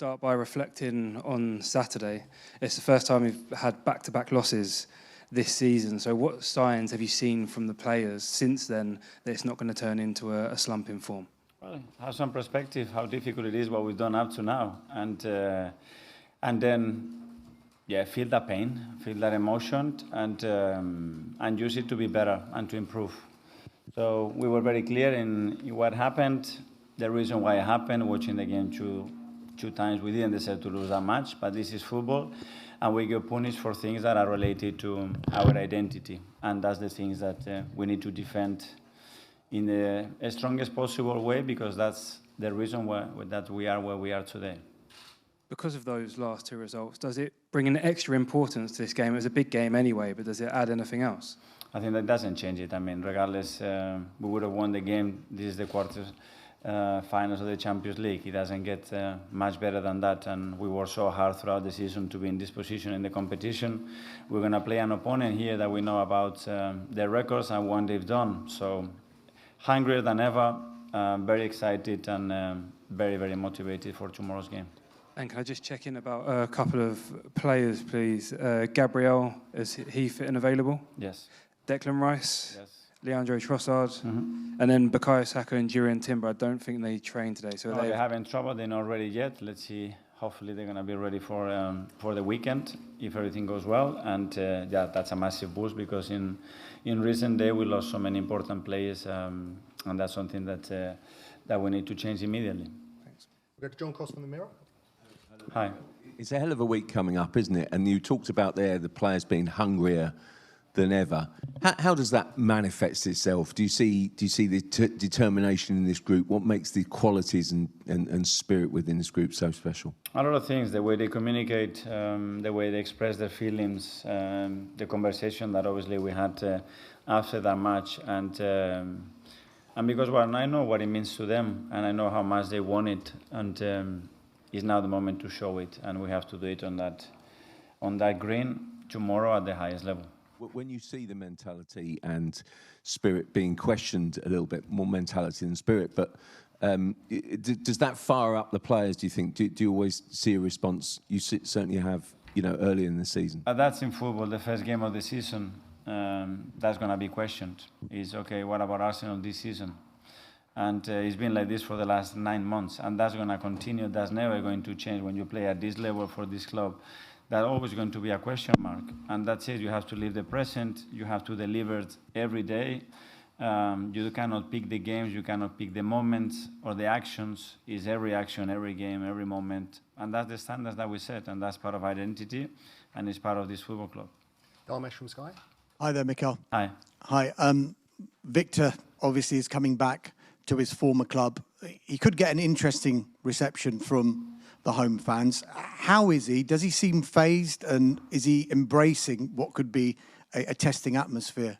start by reflecting on Saturday. It's the first time we've had back-to-back losses this season. So what signs have you seen from the players since then that it's not going to turn into a slump in form? Well, have some perspective how difficult it is what we've done up to now, and then feel that pain, feel that emotion, and use it to be better and to improve. So we were very clear in what happened, the reason why it happened. Watching the game two times, we didn't deserve to lose that match, but this is football, and we get punished for things that are related to our identity, and that's the things that we need to defend in the strongest possible way, because that's the reason that we are where we are today. Because of those last two results, does it bring an extra importance to this game? It was a big game anyway, but does it add anything else? I think that doesn't change it. I mean, regardless, we would have won the game. This is the quarters finals of the Champions League. It doesn't get much better than that, and we worked so hard throughout the season to be in this position in the competition. We're going to play an opponent here that we know about their records and what they've done. So hungrier than ever, very excited, and very, very motivated for tomorrow's game. And can I just check in about a couple of players, please? Gabriel, is he fit and available? Yes. Declan Rice? Yes. Leandro Trossad? And then Bukayo Saka and Jurriën Timber. I don't think they trained today. So no, they're having trouble. They're not ready yet. Let's see. Hopefully they're going to be ready for the weekend if everything goes well. And that's a massive boost, because in recent days we lost so many important players, and that's something that we need to change immediately. Thanks. We'll go to John Cost from the Mirror. Hi. It's a hell of a week coming up, isn't it? And you talked about the players being hungrier than ever. How does that manifest itself? Do you see the determination in this group? What makes the qualities and spirit within this group so special? A lot of things, the way they communicate, the way they express their feelings, the conversation that obviously we had after that match, and because I know what it means to them, and I know how much they want it, and it's now the moment to show it, and we have to do it on that green tomorrow at the highest level. When you see the mentality and spirit being questioned a little bit, more mentality than spirit, but does that fire up the players, do you think? Do you always see a response? You certainly have, early in the season. That's in football, the first game of the season. That's going to be questioned. Is okay, what about Arsenal this season? And it's been like this for the last 9 months, and that's going to continue. That's never going to change when you play at this level for this club. That's always going to be a question mark, and that's it. You have to live the present. You have to deliver every day. You cannot pick the games. You cannot pick the moments or the actions. It's every action, every game, every moment, and that's the standards that we set, and that's part of identity, and it's part of this football club. Dharmesh from Sky. Hi there, Mikel. Hi. Hi. Victor obviously is coming back to his former club. He could get an interesting reception from the home fans. How is he? Does he seem phased, and is he embracing what could be a testing atmosphere?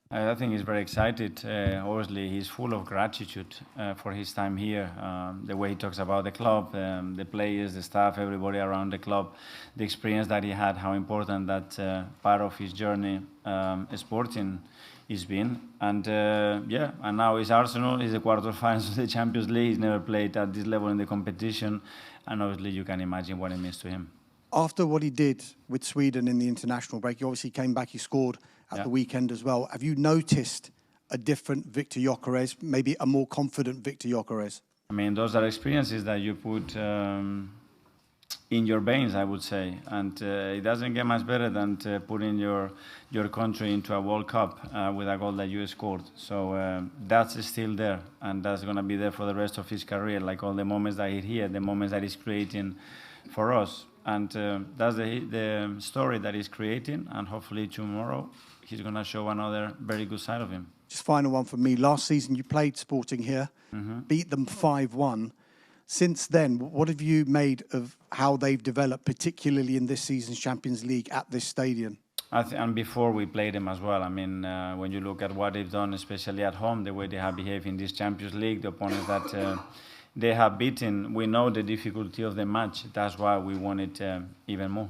I think he's very excited. Obviously, he's full of gratitude for his time here. The way he talks about the club, the players, the staff, everybody around the club, the experience that he had, how important that part of his journey sporting has been. And and now he's Arsenal. He's the quarterfinals of the Champions League. He's never played at this level in the competition, and obviously you can imagine what it means to him. After what he did with Sweden in the international break, he obviously came back. He scored at the weekend as well. Have you noticed a different Victor Gyökeres, maybe a more confident Victor Gyökeres? I mean, those are experiences that you put in your veins, I would say, and it doesn't get much better than putting your country into a World Cup with a goal that you scored. So that's still there, and that's going to be there for the rest of his career, like all the moments that he's here, the moments that he's creating for us. And that's the story that he's creating, and hopefully tomorrow he's going to show another very good side of him. Just final one from me. Last season you played Sporting here, beat them 5-1. Since then, what have you made of how they've developed, particularly in this season's Champions League at this stadium? And before we played them as well. I mean, when you look at what they've done, especially at home, the way they have behaved in this Champions League, the opponents that they have beaten, we know the difficulty of the match. That's why we want it even more.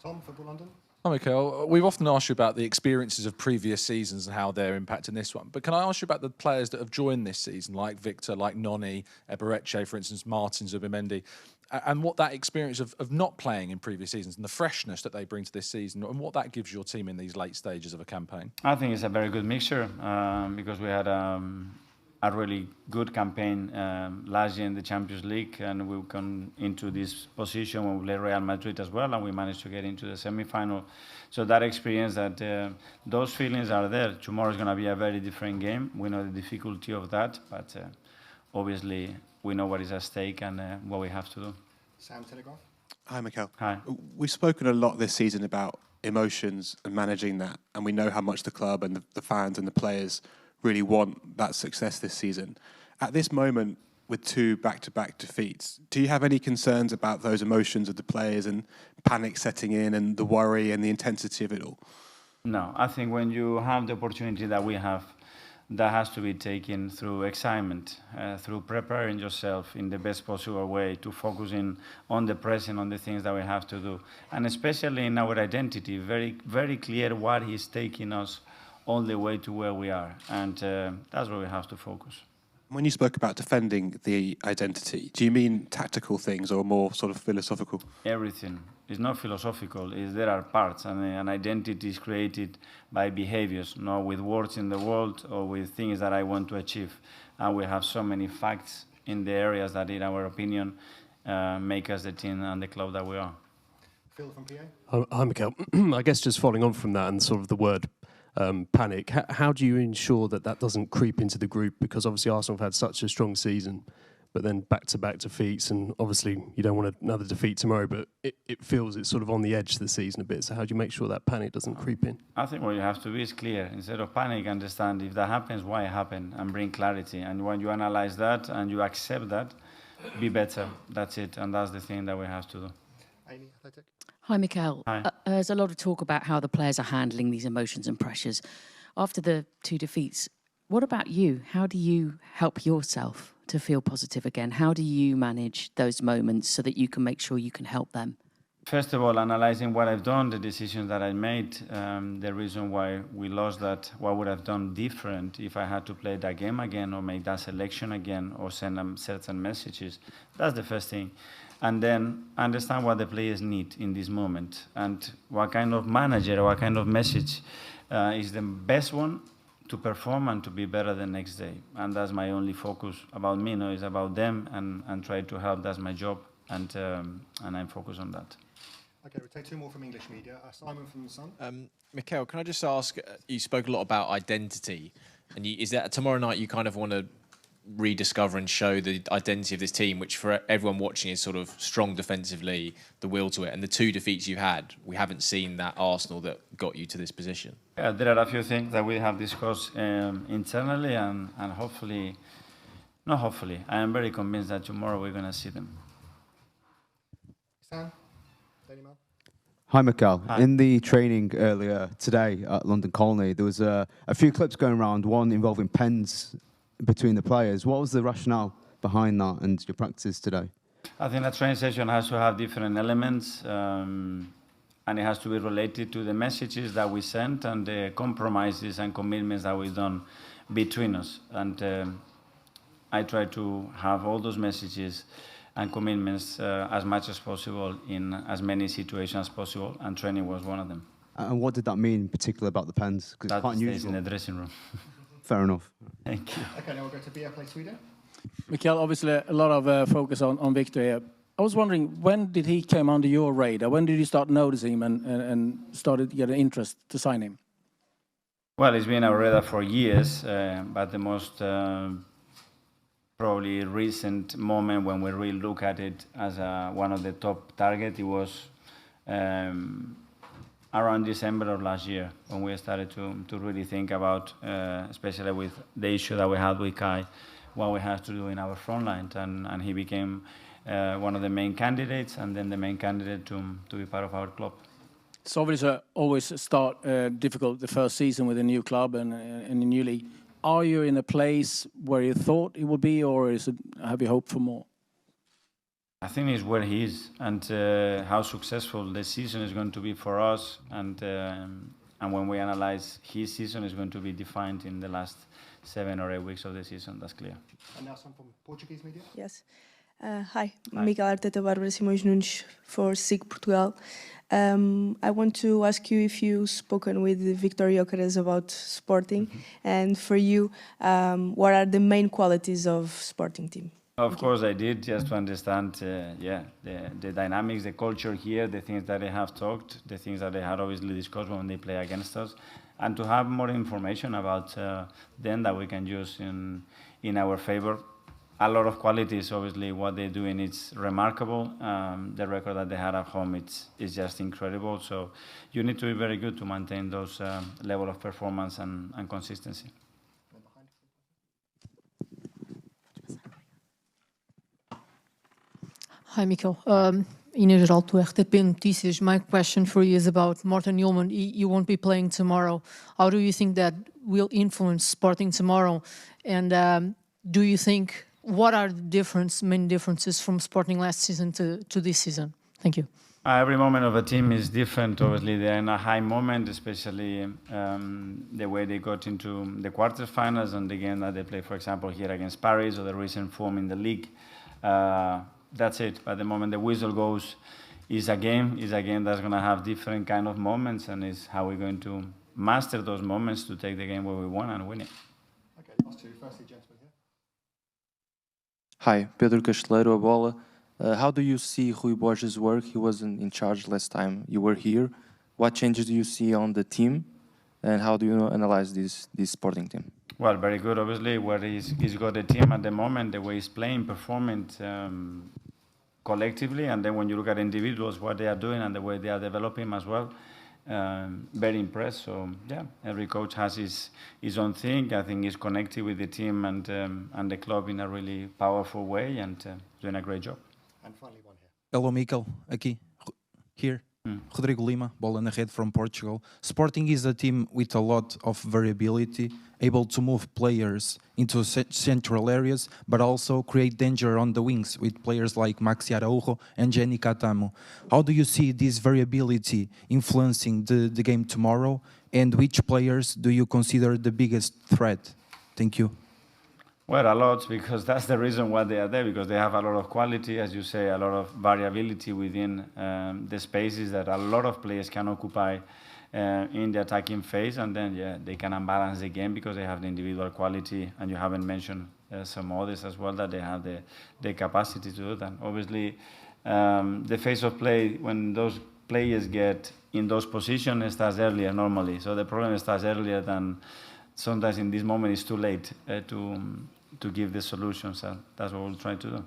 Tom, Football London. Hi, Mikel. We've often asked you about the experiences of previous seasons and how they're impacting this one. But can I ask you about the players that have joined this season, like Victor, like Noni, Ebereche, for instance, Martin Zubimendi? and what that experience of not playing in previous seasons and the freshness that they bring to this season, and what that gives your team in these late stages of a campaign? I think it's a very good mixture because we had a really good campaign last year in the Champions League, and we come into this position when we play Real Madrid as well, and we managed to get into the semi-final. So that experience, those feelings are there. Tomorrow is going to be a very different game. We know the difficulty of that, but obviously we know what is at stake and what we have to do. Sam, Telegraph. Hi, Mikel. Hi. We've spoken a lot this season about emotions and managing that, and we know how much the club and the fans and the players really want that success this season. At this moment, with 2 back-to-back defeats, do you have any concerns about those emotions of the players and panic setting in and the worry and the intensity of it all? No, I think when you have the opportunity that we have, that has to be taken through excitement, through preparing yourself in the best possible way to focusing on the present, on the things that we have to do. And especially in our identity, very, very clear what is taking us all the way to where we are. And that's where we have to focus. When you spoke about defending the identity, do you mean tactical things or more sort of philosophical? Everything. It's not philosophical. There are parts, and an identity is created by behaviors, not with words in the world or with things that I want to achieve. And we have so many facts in the areas that, in our opinion, make us the team and the club that we are. Phil from PA. Hi, Mikel. I guess just following on from that and sort of the word panic, how do you ensure that that doesn't creep into the group? Because obviously Arsenal have had such a strong season, but then back-to-back defeats, and obviously you don't want another defeat tomorrow, but it feels it's sort of on the edge of the season a bit. So how do you make sure that panic doesn't creep in? I think what you have to be is clear. Instead of panic, understand if that happens, why it happened, and bring clarity. And when you analyze that and you accept that, be better. That's it, and that's the thing that we have to do. Amy, Athletic. Hi, Mikel. Hi. There's a lot of talk about how the players are handling these emotions and pressures. After the 2 defeats, what about you? How do you help yourself to feel positive again? How do you manage those moments so that you can make sure you can help them? First of all, analyzing what I've done, the decisions that I made, the reason why we lost that, what would I have done different if I had to play that game again or make that selection again or send them certain messages. That's the first thing. And then understand what the players need in this moment and what kind of manager or what kind of message is the best one to perform and to be better the next day. And that's my only focus about me, no, it's about them and try to help. That's my job, and I'm focused on that. Okay, we'll take 2 more from English media. Simon from The Sun. Mikel, can I just ask, you spoke a lot about identity, and is that tomorrow night you kind of want to rediscover and show the identity of this team, which for everyone watching is sort of strong defensively, the will to it, and the 2 defeats you've had, we haven't seen that Arsenal that got you to this position? Yeah, there are a few things that we have discussed internally, and hopefully, not hopefully, I am very convinced that tomorrow we're going to see them. Sam, Daily Mail. Hi, Mikel. Hi. In the training earlier today at London Colney, there was a few clips going around, one involving pens between the players. What was the rationale behind that and your practices today? I think a training session has to have different elements, and it has to be related to the messages that we sent and the compromises and commitments that we've done between us. And I try to have all those messages and commitments as much as possible in as many situations as possible, and training was one of them. And what did that mean in particular about the pens? Because it's That quite stays unusual. in the dressing room. Fair enough. Thank you. Okay, now we'll go to BA Play Sweden. Mikel, obviously a lot of focus on Victor here. I was wondering, when did he come under your radar? When did you start noticing him and started to get an interest to sign him? Well, it's been our radar for years, but the most probably recent moment when we really look at it as one of the top targets, it was around December of last year when we started to really think about, especially with the issue that we had with Kai, what we have to do in our front line, and he became one of the main candidates, and then the main candidate to be part of our club. It's obviously always start difficult the first season with a new club and a new league. Are you in a place where you thought it would be, or have you hoped for more? I think it's where he is, and how successful the season is going to be for us, and when we analyze his season is going to be defined in the last 7 or 8 weeks of the season. That's clear. And now some from Portuguese media. Yes. Hi, Miguel Arteta, Bárbara Simões Nunes for SIG Portugal. I want to ask you if you've spoken with Victor Gyökeres about Sporting, and for you, what are the main qualities of Sporting team? Of course, I did, just to understand, the dynamics, the culture here, the things that they have talked, the things that they had obviously discussed when they play against us, and to have more information about them that we can use in our favor. A lot of qualities, obviously, what they're doing is remarkable. The record that they had at home is just incredible. So you need to be very good to maintain those level of performance and consistency. Hi, Mikel. Inês Geraldo, RTP Notícias. My question for you is about Morten Hjulmand. You won't be playing tomorrow. How do you think that will influence Sporting tomorrow? And do you think, what are the main differences from Sporting last season to this season? Thank you. Every moment of a team is different. Obviously, they're in a high moment, especially the way they got into the quarterfinals and the game that they played, for example, here against Paris, or the recent form in the league. That's it. At the moment the whistle goes, is a game that's going to have different kind of moments, and is how we're going to master those moments to take the game where we want and win it. Okay, last two. Firstly, gentlemen here. Hi, Pedro Casteleiro, A Bola. How do you see Rui Borges' work? He wasn't in charge last time you were here. What changes do you see on the team, and how do you analyze this Sporting team? Well, very good, obviously, where he's got the team at the moment, the way he's playing, performing collectively, and then when you look at individuals, what they are doing and the way they are developing as well, very impressed. So, yeah, every coach has his own thing. I think he's connected with the team and the club in a really powerful way, and doing a great job. And finally, one here. Hello, Mikel. Aqui. Here. Rodrigo Lima, Bola na Rede from Portugal. Sporting is a team with a lot of variability, able to move players into central areas, but also create danger on the wings with players like Maxi Araujo and Jenny Catamo. How do you see this variability influencing the game tomorrow, and which players do you consider the biggest threat? Thank you. Well, a lot, because that's the reason why they are there, because they have a lot of quality, as you say, a lot of variability within the spaces that a lot of players can occupy in the attacking phase, and then, yeah, they can unbalance the game because they have the individual quality, and you haven't mentioned some others as well, that they have the capacity to do that. Obviously, the phase of play, when those players get in those positions, starts earlier normally, so the problem starts earlier than sometimes in this moment it's too late to give the solutions. That's what we'll try to do.